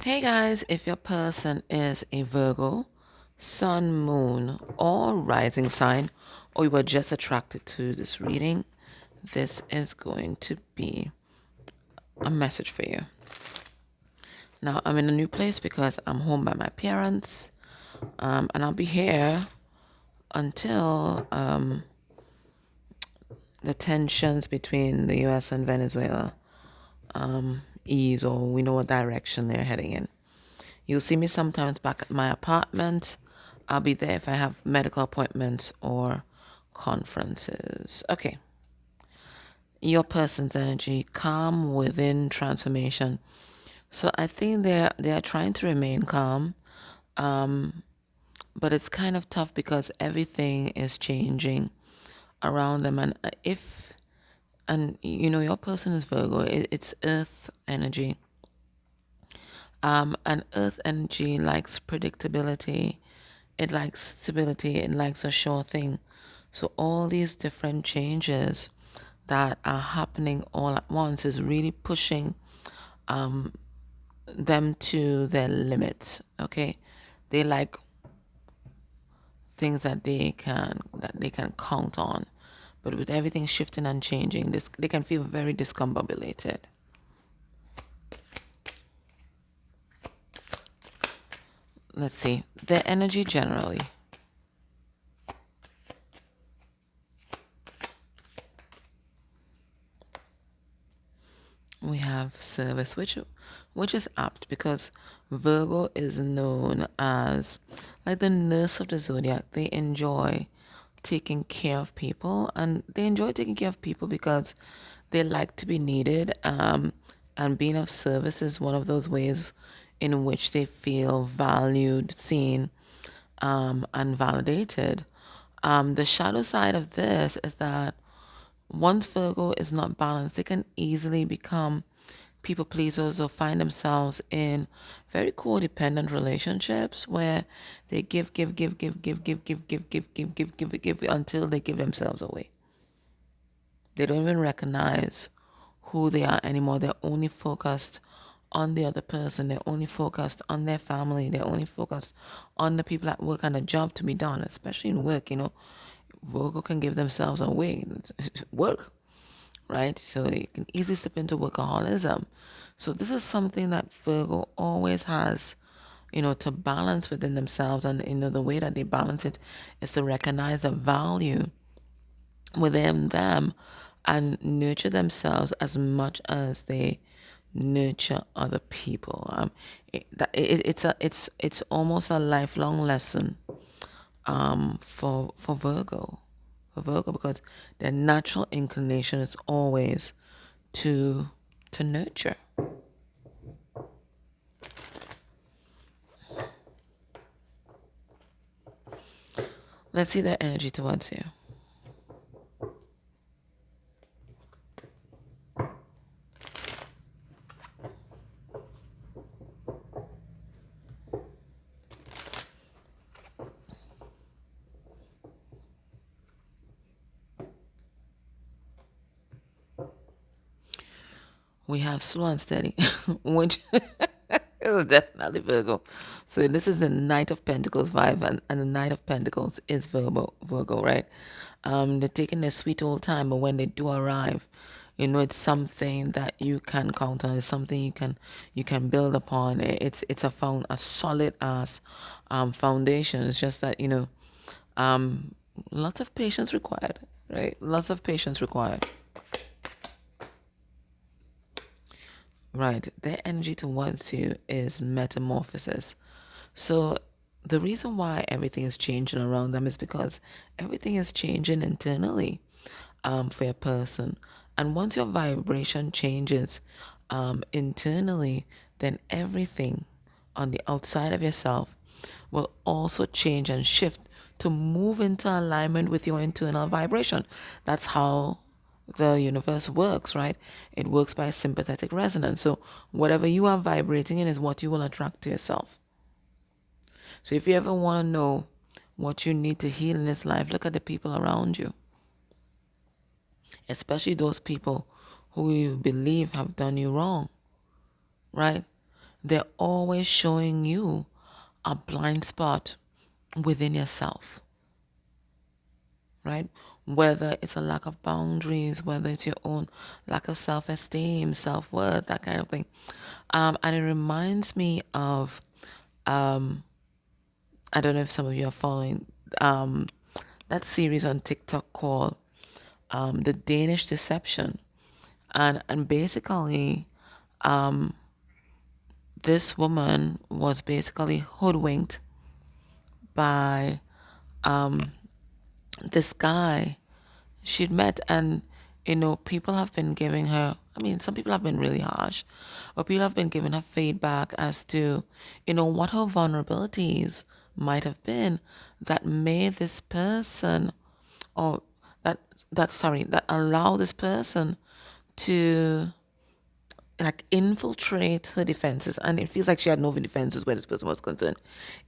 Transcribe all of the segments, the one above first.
Hey guys, if your person is a Virgo, Sun, Moon, or Rising sign, or you were just attracted to this reading, this is going to be a message for you. Now, I'm in a new place because I'm home by my parents, and I'll be here until the tensions between the US and Venezuela ease, or we know what direction they're heading in. You'll see me sometimes back at my apartment. I'll be there if I have medical appointments or conferences. Okay. Your person's energy, calm within transformation. So I think they're trying to remain calm, but it's kind of tough because everything is changing around them. And your person is Virgo. It's Earth energy. And Earth energy likes predictability. It likes stability. It likes a sure thing. So all these different changes that are happening all at once is really pushing them to their limits. Okay, they like things that they can count on, but with everything shifting and changing, they can feel very discombobulated. Let's see their energy generally. We have service, which is apt because Virgo is known as like the nurse of the zodiac. They enjoy taking care of people, and they enjoy taking care of people because they like to be needed. And being of service is one of those ways in which they feel valued, seen, and validated. The shadow side of this is that once Virgo is not balanced, they can easily become people pleasers or find themselves in very codependent relationships where they give until they give themselves away. They don't even recognize who they are anymore. They're only focused on the other person. They're only focused on their family. They're only focused on the people at work and the job to be done, especially in work. Virgo can give themselves away. Work, right? So they can easily slip into workaholism. So this is something that Virgo always has, to balance within themselves. And, the way that they balance it is to recognize the value within them and nurture themselves as much as they nurture other people. It's almost a lifelong lesson for Virgo, because their natural inclination is always to nurture. Let's see their energy towards you. We have slow and steady, which is definitely Virgo. So this is the Knight of Pentacles vibe, and the Knight of Pentacles is Virgo, right? They're taking their sweet old time, but when they do arrive, it's something that you can count on. It's something you can build upon. It's a solid ass foundation. It's just that lots of patience required, right? Lots of patience required. Right. Their energy towards you is metamorphosis. So the reason why everything is changing around them is because everything is changing internally for a person. And once your vibration changes internally, then everything on the outside of yourself will also change and shift to move into alignment with your internal vibration. That's how the universe works, right? It works by sympathetic resonance. So whatever you are vibrating in is what you will attract to yourself. So if you ever want to know what you need to heal in this life, look at the people around you, especially those people who you believe have done you wrong, right? they're always showing you a blind spot within yourself, right? Whether it's a lack of boundaries, whether it's your own lack of self-esteem, self-worth, that kind of thing. And it reminds me of, I don't know if some of you are following um, that series on TikTok called The Danish Deception. And basically, this woman was basically hoodwinked by this guy she'd met. And people have been giving her, I mean, some people have been really harsh, but people have been giving her feedback as to what her vulnerabilities might have been that made this person, or that allow this person to like infiltrate her defenses. And it feels like she had no defenses where this person was concerned.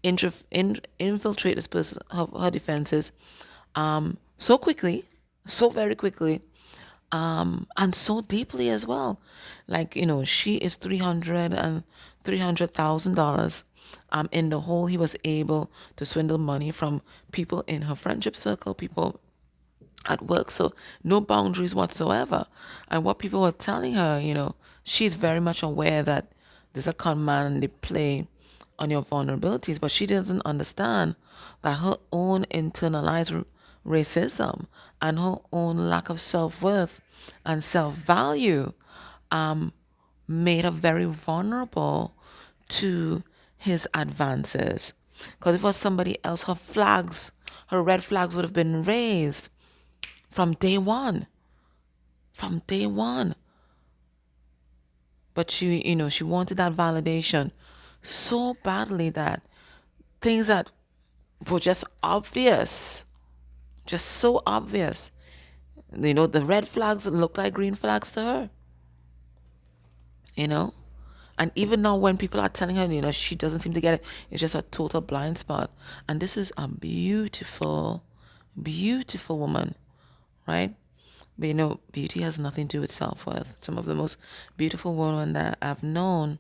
Infiltrate this person, her defenses, so quickly, so very quickly, and so deeply as well. Like, she is $300,000 in the hole. He was able to swindle money from people in her friendship circle, people at work. So no boundaries whatsoever. And what people were telling her, she's very much aware that there's a con man and they play on your vulnerabilities, but she doesn't understand that her own internalized racism and her own lack of self-worth and self-value made her very vulnerable to his advances. Because if it was somebody else, her red flags would have been raised from day one. From day one. But she wanted that validation so badly that things that were just obvious, just so obvious, the red flags looked like green flags to her, you know? And even now when people are telling her, she doesn't seem to get it, it's just a total blind spot. And this is a beautiful, beautiful woman, right? But beauty has nothing to do with self-worth. Some of the most beautiful women that I've known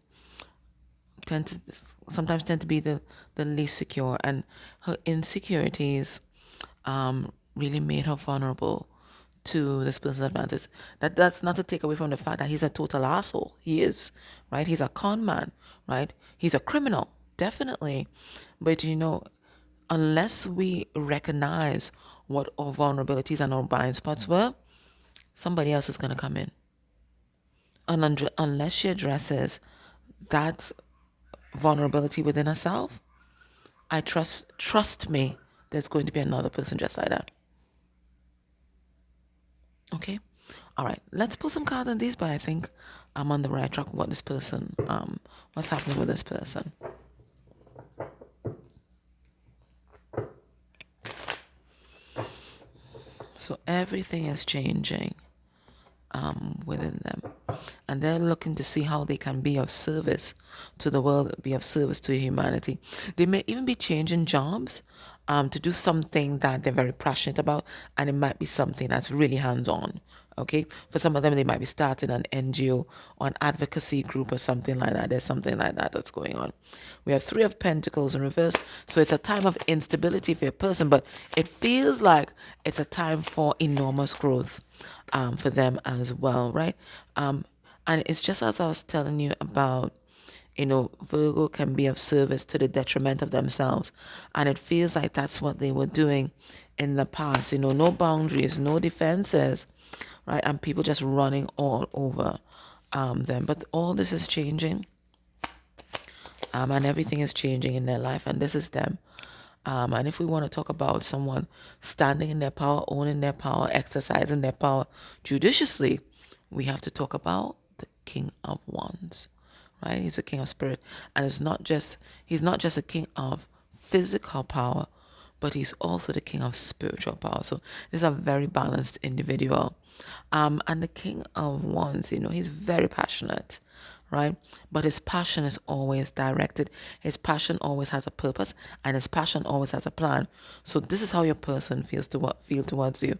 sometimes tend to be the least secure, and her insecurities really made her vulnerable to this person's advances. That's not to take away from the fact that he's a total asshole. He is, right? He's a con man, right? He's a criminal, definitely. But unless we recognize what our vulnerabilities and our blind spots were, somebody else is going to come in. And unless she addresses that vulnerability within herself, I trust me, there's going to be another person just like that. Okay? All right. Let's put some cards on these, but I think I'm on the right track with what this person, what's happening with this person. So everything is changing within them. And they're looking to see how they can be of service to the world, be of service to humanity. They may even be changing jobs to do something that they're very passionate about, and it might be something that's really hands-on. Okay, for some of them, they might be starting an NGO or an advocacy group or something like that. There's something like that that's going on. We have Three of Pentacles in reverse. So it's a time of instability for a person, but it feels like it's a time for enormous growth for them as well, right? And it's just as I was telling you about, Virgo can be of service to the detriment of themselves. And it feels like that's what they were doing in the past. No boundaries, no defenses, right? And people just running all over them. But all this is changing. And everything is changing in their life. And this is them. And if we want to talk about someone standing in their power, owning their power, exercising their power judiciously, we have to talk about the King of Wands, right? He's a king of spirit. And he's not just a king of physical power, but he's also the king of spiritual power. So he's a very balanced individual. And the King of Wands, he's very passionate, right? But his passion is always directed. His passion always has a purpose, and his passion always has a plan. So this is how your person feel towards you.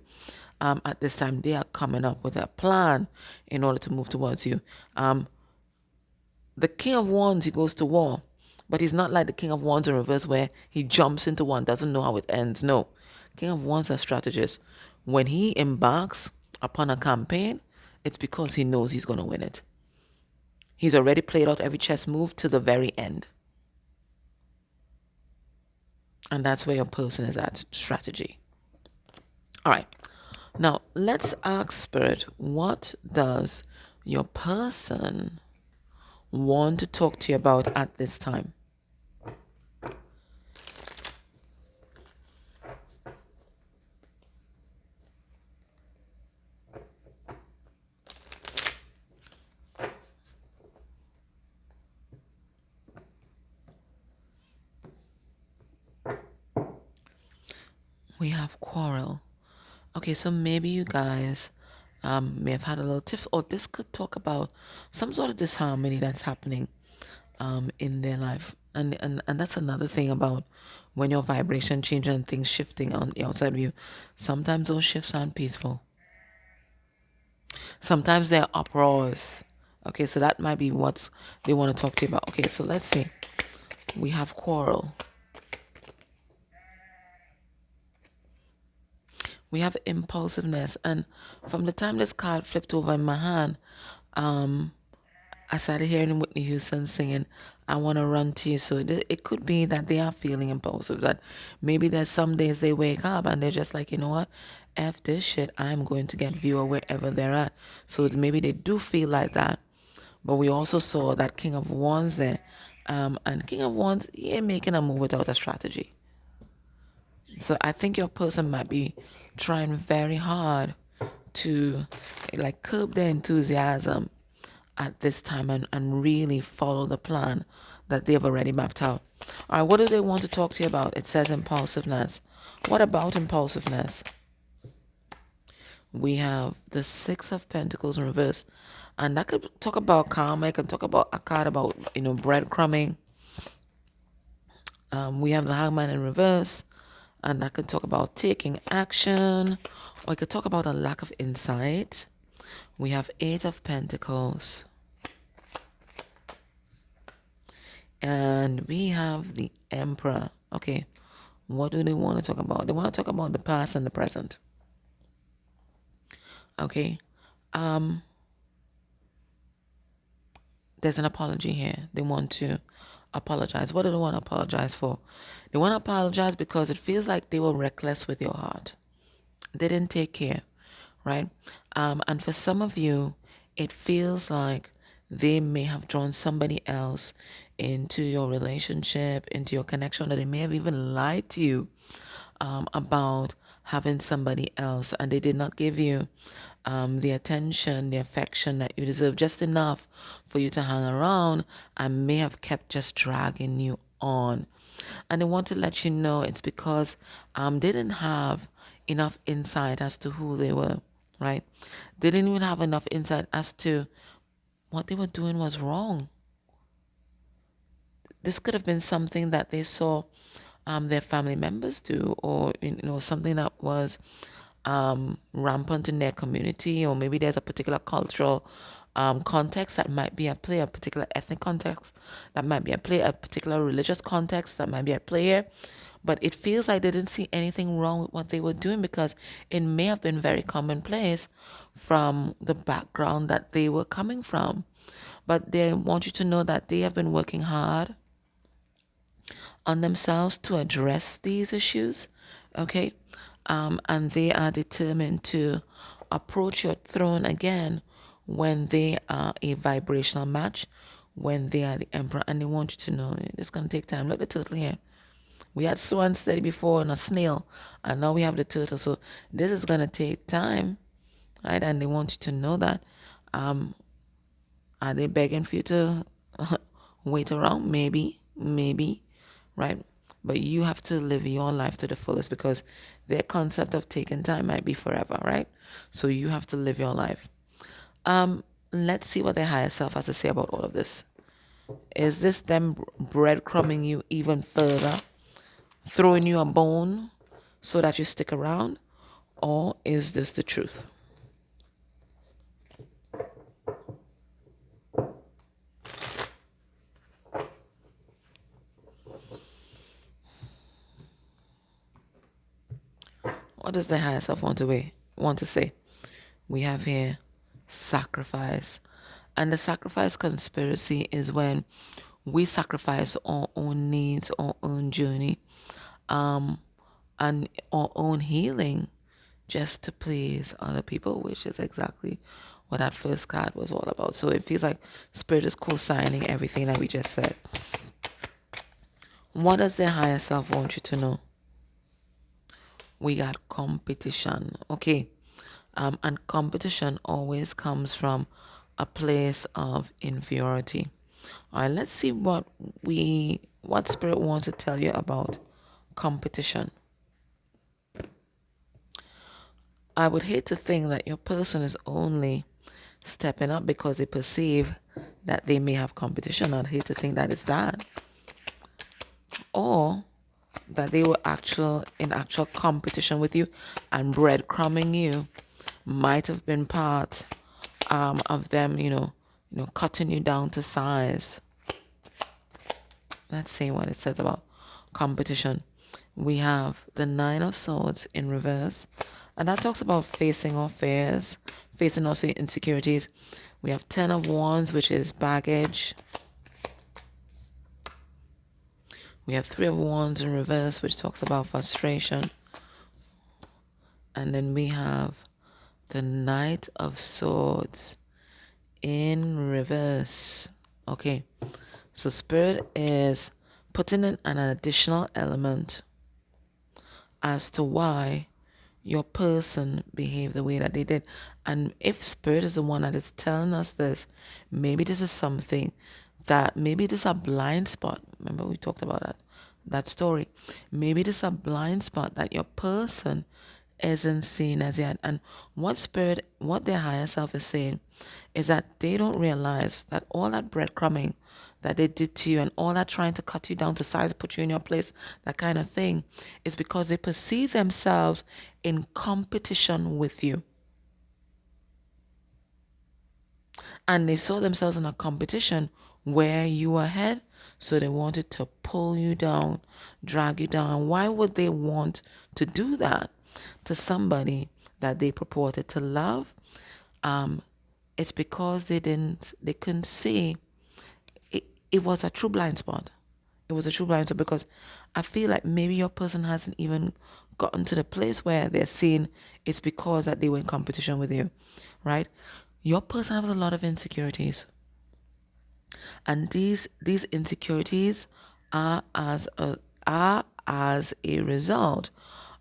At this time, they are coming up with a plan in order to move towards you. The King of Wands, he goes to war, but he's not like the King of Wands in reverse where he jumps into one, doesn't know how it ends. No. King of Wands is a strategist. When he embarks upon a campaign, it's because he knows he's going to win it. He's already played out every chess move to the very end. And that's where your person is at, strategy. All right. Now, let's ask Spirit, what does your person want to talk to you about at this time? We have quarrel. Okay, so maybe you guys may have had a little tiff, or this could talk about some sort of disharmony that's happening in their life. And that's another thing about when your vibration changing and things shifting on the outside of you. Sometimes those shifts aren't peaceful. Sometimes they're uproars. Okay, so that might be what they want to talk to you about. Okay, so let's see. We have quarrel. We have impulsiveness. And from the time this card flipped over in my hand, I started hearing Whitney Houston singing, I want to run to you. So it could be that they are feeling impulsive. That maybe there's some days they wake up and they're just like, you know what? F this shit. I'm going to get viewer wherever they're at. So maybe they do feel like that. But we also saw that King of Wands there. And King of Wands, he ain't making a move without a strategy. So I think your person might be trying very hard to like curb their enthusiasm at this time and really follow the plan that they've already mapped out. All right, what do they want to talk to you about? It says impulsiveness. What about impulsiveness? We have the Six of Pentacles in reverse. And that could talk about karma. It can talk about a card about, breadcrumbing. We have the Hangman in reverse. And that could talk about taking action. Or it could talk about a lack of insight. We have Eight of Pentacles. And we have the Emperor. Okay, what do they want to talk about? They want to talk about the past and the present. Okay, there's an apology here. They want to apologize. What do they want to apologize for? They want to apologize because it feels like they were reckless with your heart. They didn't take care, right? And for some of you, it feels like they may have drawn somebody else into your relationship, into your connection, that they may have even lied to you about having somebody else, and they did not give you the attention, the affection that you deserve, just enough for you to hang around, and may have kept just dragging you on. And they want to let you know it's because they didn't have enough insight as to who they were, right? They didn't even have enough insight as to what they were doing was wrong. This could have been something that they saw their family members do, or something that was rampant in their community, or maybe there's a particular cultural context that might be at play, a particular ethnic context that might be at play, a particular religious context that might be at play here. But it feels like they didn't see anything wrong with what they were doing because it may have been very commonplace from the background that they were coming from. But they want you to know that they have been working hard on themselves to address these issues, okay? And they are determined to approach your throne again when they are a vibrational match, when they are the emperor, and they want you to know it's going to take time. Look at the turtle here. We had swan steady before and a snail, and now we have the turtle. So this is going to take time, right? And they want you to know that. Are they begging for you to wait around? Maybe, right? But you have to live your life to the fullest because their concept of taking time might be forever, right? So you have to live your life. Let's see what their higher self has to say about all of this. Is this them breadcrumbing you even further, throwing you a bone so that you stick around? Or is this the truth? What does the higher self want to say? We have here sacrifice. And the sacrifice conspiracy is when we sacrifice our own needs, our own journey, and our own healing just to please other people, which is exactly what that first card was all about. So it feels like Spirit is co-signing everything that we just said. What does the higher self want you to know? We got competition. Okay. And competition always comes from a place of inferiority. All right, let's see what Spirit wants to tell you about competition. I would hate to think that your person is only stepping up because they perceive that they may have competition. I'd hate to think that it's that. Or that they were in actual competition with you, and breadcrumbing you might have been part of them, cutting you down to size. Let's see what it says about competition. We have the Nine of Swords in reverse, and that talks about facing our fears, facing our insecurities. We have Ten of Wands, which is baggage. We have Three of Wands in reverse, which talks about frustration. And then we have the Knight of Swords in reverse. Okay, so Spirit is putting in an additional element as to why your person behaved the way that they did. And if Spirit is the one that is telling us this, maybe this is something that, maybe this is a blind spot. Remember we talked about that story. Maybe this is a blind spot that your person isn't seen as yet. And what their higher self is saying is that they don't realize that all that breadcrumbing that they did to you and all that trying to cut you down to size, put you in your place, that kind of thing, is because they perceive themselves in competition with you. And they saw themselves in a competition where you were ahead, so they wanted to pull you down, drag you down. Why would they want to do that to somebody that they purported to love? It's because they couldn't see. It was a true blind spot. It was a true blind spot because I feel like maybe your person hasn't even gotten to the place where they're seeing it's because that they were in competition with you, right? Your person has a lot of insecurities. And these insecurities are as a result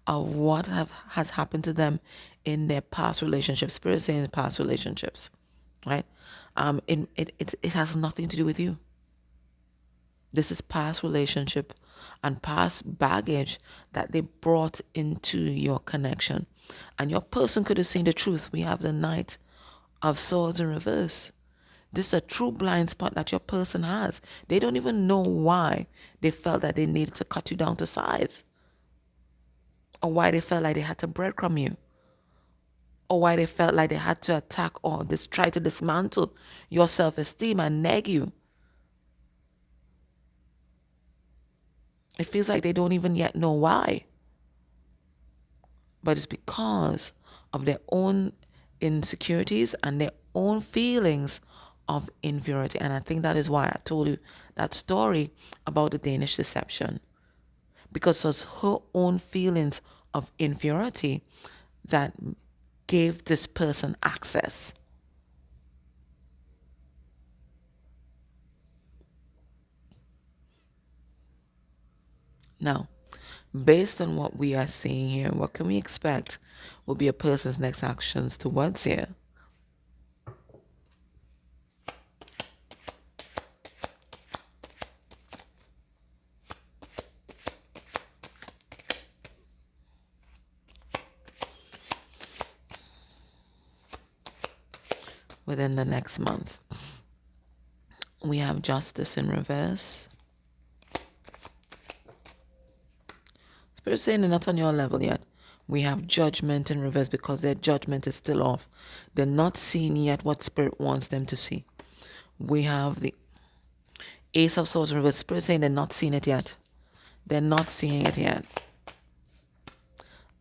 of what has happened to them in their past relationships. Spirit saying past relationships, right? It has nothing to do with you. This is past relationship and past baggage that they brought into your connection. And your person could have seen the truth. We have the Knight of Swords in reverse. This is a true blind spot that your person has. They don't even know why they felt that they needed to cut you down to size. Or why they felt like they had to breadcrumb you. Or why they felt like they had to attack or try to dismantle your self-esteem and neg you. It feels like they don't even yet know why. But it's because of their own insecurities and their own feelings of inferiority. And I think that is why I told you that story about the Danish deception. Because it was her own feelings of inferiority that gave this person access. Now, based on what we are seeing here, what can we expect will be a person's next actions towards here? Within the next month. We have Justice in reverse. Spirit saying they're not on your level yet. We have Judgment in reverse because their judgment is still off. They're not seeing yet what Spirit wants them to see. We have the Ace of Swords in reverse. Spirit saying they're not seeing it yet. They're not seeing it yet.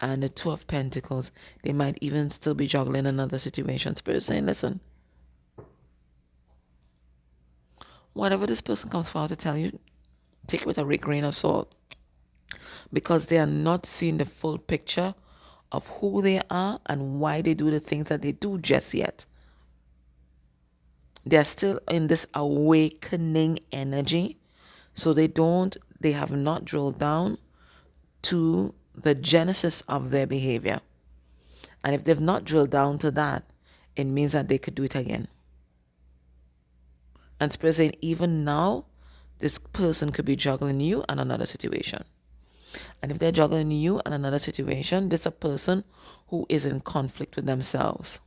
and the Two of Pentacles, they might even still be juggling another situation. Spirit saying, listen, whatever this person comes forward to tell you, take it with a grain of salt, because they are not seeing the full picture of who they are and why they do the things that they do just yet. They're still in this awakening energy, so they have not drilled down to the genesis of their behavior. And if they've not drilled down to that, it means that they could do it again. And Spirit saying, even now, this person could be juggling you and another situation. And if they're juggling you and another situation, this is a person who is in conflict with themselves.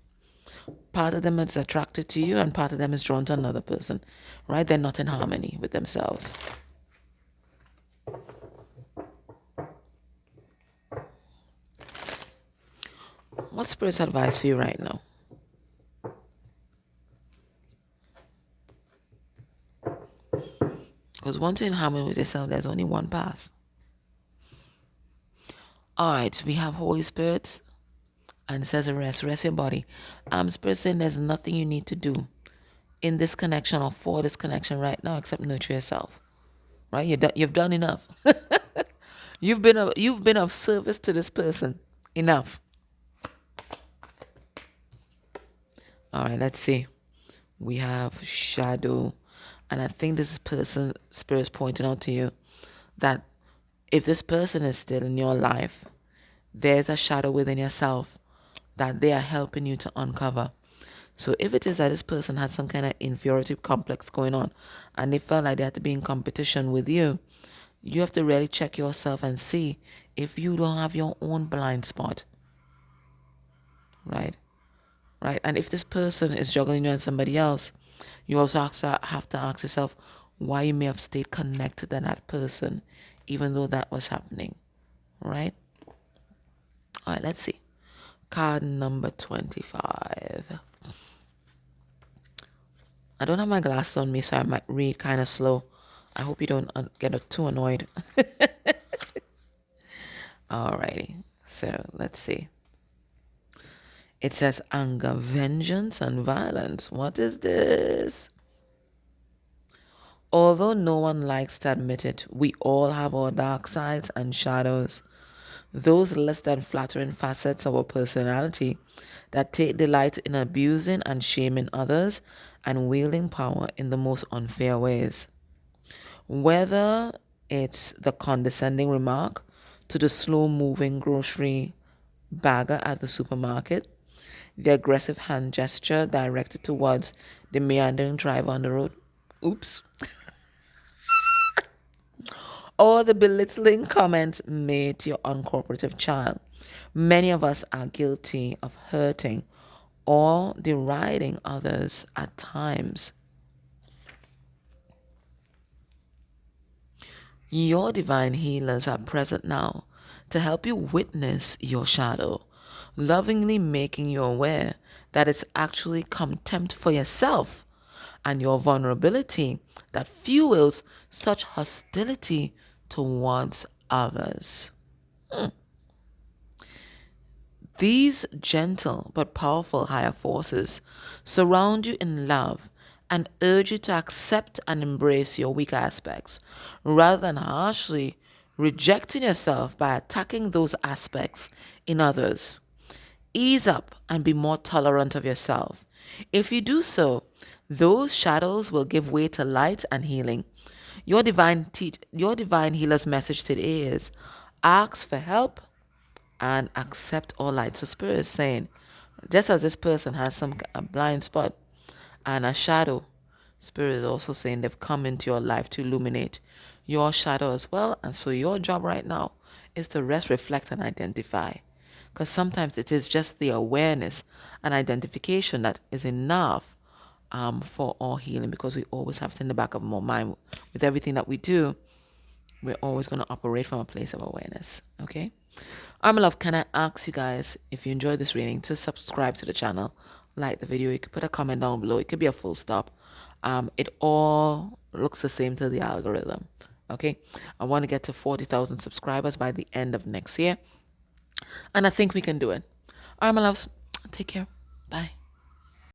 Part of them is attracted to you and part of them is drawn to another person, right? They're not in harmony with themselves. What's Spirit's advice for you right now? Because once you're in harmony with yourself, there's only one path. All right, we have Holy Spirit, and it says rest your body. Spirit saying there's nothing you need to do in this connection or for this connection right now except nurture yourself. Right? You've done enough. You've been of service to this person. Enough. All right, let's see. We have shadow, and I think this person Spirit is pointing out to you that if this person is still in your life, there's a shadow within yourself that they are helping you to uncover. So if it is that this person has some kind of inferiority complex going on and they felt like they had to be in competition with you, you have to really check yourself and see if you don't have your own blind spot. Right? Right? And if this person is juggling you and somebody else, you also have to ask yourself why you may have stayed connected to that person even though that was happening. Right? All right, let's see. Card number 25. I don't have my glasses on me, so I might read kind of slow. I hope you don't get too annoyed. Alrighty, so let's see. It says anger, vengeance, and violence. What is this? Although no one likes to admit it, we all have our dark sides and shadows. Those less than flattering facets of our personality that take delight in abusing and shaming others and wielding power in the most unfair ways. Whether it's the condescending remark to the slow-moving grocery bagger at the supermarket, the aggressive hand gesture directed towards the meandering driver on the road, oops, or the belittling comment made to your uncooperative child. Many of us are guilty of hurting or deriding others at times. Your divine healers are present now to help you witness your shadow, lovingly making you aware that it's actually contempt for yourself and your vulnerability that fuels such hostility towards others. These gentle but powerful higher forces surround you in love and urge you to accept and embrace your weak aspects rather than harshly rejecting yourself by attacking those aspects in others. Ease up and be more tolerant of yourself. If you do so, those shadows will give way to light and healing. Your divine healer's message today is ask for help and accept all light. So Spirit is saying, just as this person has a blind spot and a shadow, Spirit is also saying they've come into your life to illuminate your shadow as well. And so your job right now is to rest, reflect, and identify. Because sometimes it is just the awareness and identification that is enough for all healing, because we always have it in the back of our mind. With everything that we do, we're always going to operate from a place of awareness. Okay? My love, can I ask you guys, if you enjoyed this reading, to subscribe to the channel, like the video. You could put a comment down below. It could be a full stop. It all looks the same to the algorithm. Okay? I want to get to 40,000 subscribers by the end of next year. And I think we can do it. All right, my loves. Take care. Bye.